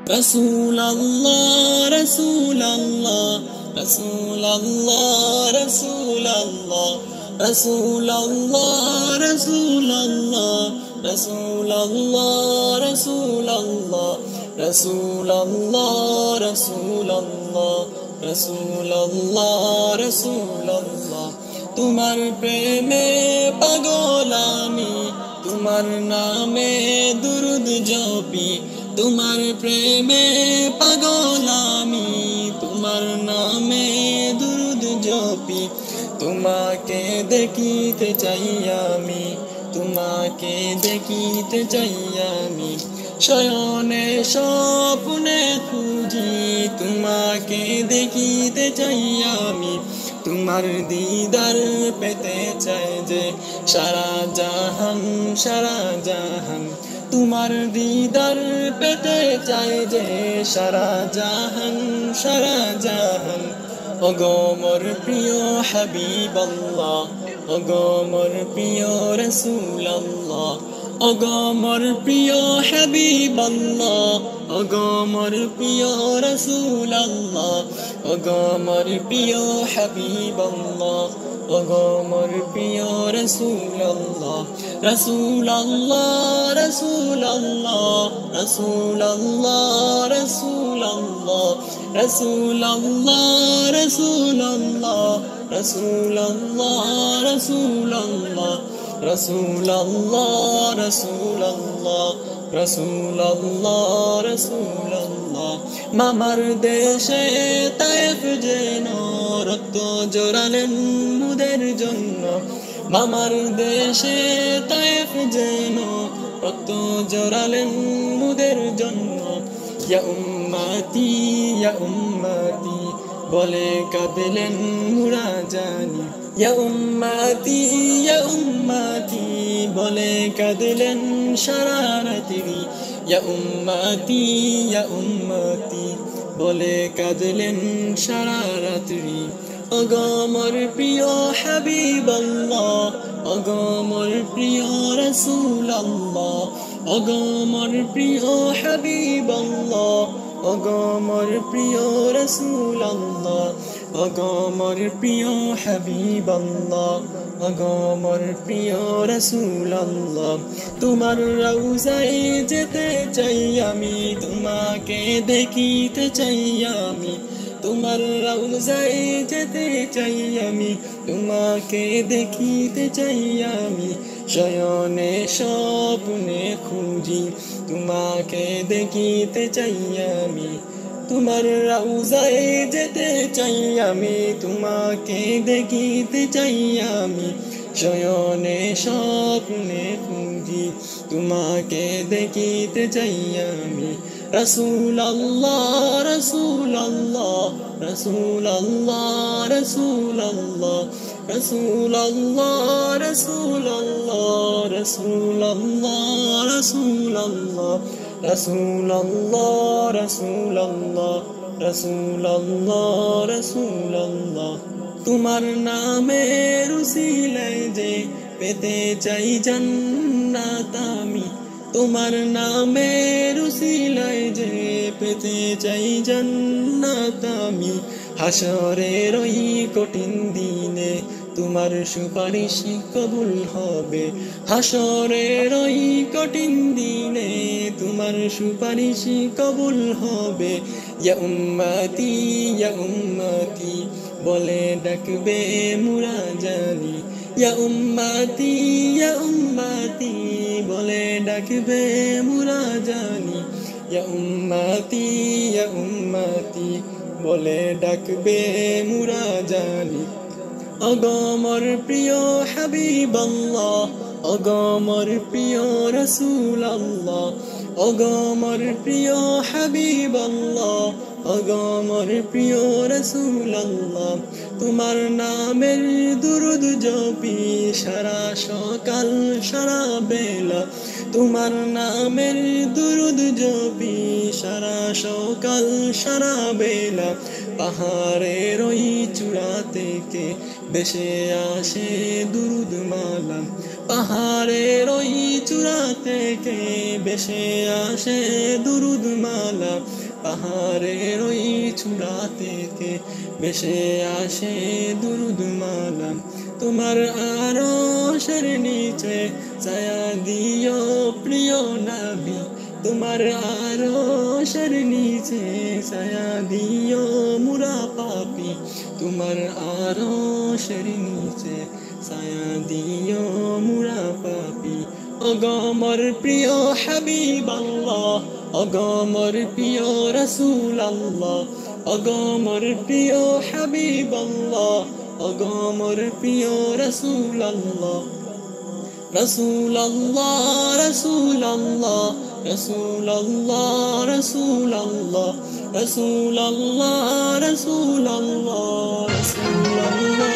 رسول الله رسول الله رسول الله رسول الله رسول الله رسول الله رسول الله رسول الله رسول الله رسول الله رسول الله رسول الله তোমার প্রেমে পাগল আমি তোমার নামে দুরুদ জপি তোমার প্রেমে পাগল আমি তোমার নামে দুরুদ জপি তোমাকে দেখিতে চাই আমি তোমাকে দেখিতে চাই আমি শয়নে স্বপ্নে খুঁজি তোমাকে দেখিতে চাই আমি তোমার দিদার পেতে চাই যে সারা জাহান তোমার দিদার পেতে চাই যে সারা জাহান ওগো মোর প্রিয় হাবিবাল্লাহ ওগো মোর প্রিয় রাসূলুল্লাহ ওগো মোর প্রিয় হাবিবাল্লাহ ওগো মোর প্রিয় রাসূলুল্লাহ ওগো মোর প্রিয় হাবিবাল্লাহ ওগো মোর প্রিয় রাসূলুল্লাহ রাসূলুল্লাহ রাসূলুল্লাহ রাসূলুল্লাহ রাসূলুল্লাহ রাসূলুল্লাহ রাসূলুল্লাহ রাসূলুল্লাহ রাসূলুল্লাহ রাসূলুল্লাহ রাসূলুল্লাহ রাসূলুল্লাহ রাসূলুল্লাহ মামার দেশে তায়েফ যেন রক্ত জোড়ালেন মুদের জন্য মামার দেশে তায়েফ যেন রক্ত জোড়ালেন মুদের জন্য ইয়া উম্মতি বলে কাঁদলেন মুরা জানি ইয়া উম্মতি বলে কাঁদলেন সারা রাত্রি ইয়া উম্মতি বলে কাঁদলেন সারা রাত্রি ওগো মোর প্রিয় হাবিবাল্লাহ ওগো মোর প্রিয় রাসূলুল্লাহ ওগো মোর প্রিয় হাবিবাল্লাহ ওগো মোর প্রিয় রাসূলুল্লাহ ওগো মোর প্রিয় হাবিবাল্লাহ ওগো মোর প্রিয় রাসূলুল্লাহ তোমার রওজায় যেতে চাই আমি তোমাকে দেখিতে চাই আমি তোমার রওজায় যেতে চাই আমি তোমাকে দেখিতে চাই আমি শয়নে স্বপ্নে খুঁজি তোমাকে দেখিতে চাই আমি তোমার রওজায় যেতে চাই আমি তোমাকে দেখিতে চাই আমি শয়নে স্বপ্নে খুঁজি তোমাকে দেখিতে চাই আমি রাসূলুল্লাহ রাসূলুল্লাহ রাসূলুল্লাহ রাসূলুল্লাহ রাসূলুল্লাহ রাসূলুল্লাহ রাসূলুল্লাহ রাসূলুল্লাহ রাসূলুল্লাহ রাসূলুল্লাহ রাসূলুল্লাহ রাসূলুল্লাহ তোমার নামের উসিলায় যে পেতে চাই জান্নাত আমি তোমার নামের উসিলায় যে পেতে চাই জান্নাত আমি হাসরের ওই কঠিন দিনে তোমার সুপারিশ কবুল হবে হাসরের ওই কঠিন দিনে তোমার সুপারিশ কবুল হবে ইয়া উম্মতি বলে ডাকবে মুরা জানি ইয়া উম্মতি বলে ডাকবে মুরা জানি ইয়া উম্মতি বলে ডাকবে মুরা জানি ওগো মোর প্রিয় হাবিবাল্লাহ ওগো মোর প্রিয় রাসূলুল্লাহ ওগো মোর প্রিয় হাবিবাল্লাহ ওগো মোর প্রিয় রাসূলুল্লাহ তোমার নামের দুরুদ জপি সারা সকাল সারা বেলা তোমার নামের দুরুদ জপি সারা সকাল সারা বেলা পাহাড়ের ওই চূড়া থেকে বেশে আসে দুরুদ মালা পাহাড়ের ওই চূড়া থেকে বেশে আসে দুরুদ মালা পাহাড়ের ওই চূড়া থেকে বেশে আসে দুরুদ মালা তোমার আরশের নিচে ছায়া দিও প্রিয় নবী তোমার আরশের নিচে ছায়া দিও মুরা পাপী তোমার আরশের নিচে ছায়া দিও মুরা পাপী ওগো মোর প্রিয় হাবিব আল্লাহ ওগো মোর প্রিয় রাসূল আল্লাহ ওগো মোর প্রিয় হাবিব আল্লাহ ওগো মোর প্রিয় রাসূল আল্লাহ رسول الله رسول الله رسول الله رسول الله رسول الله رسول الله رسول الله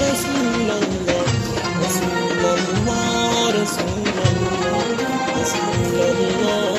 رسول الله رسول الله رسول الله رسول الله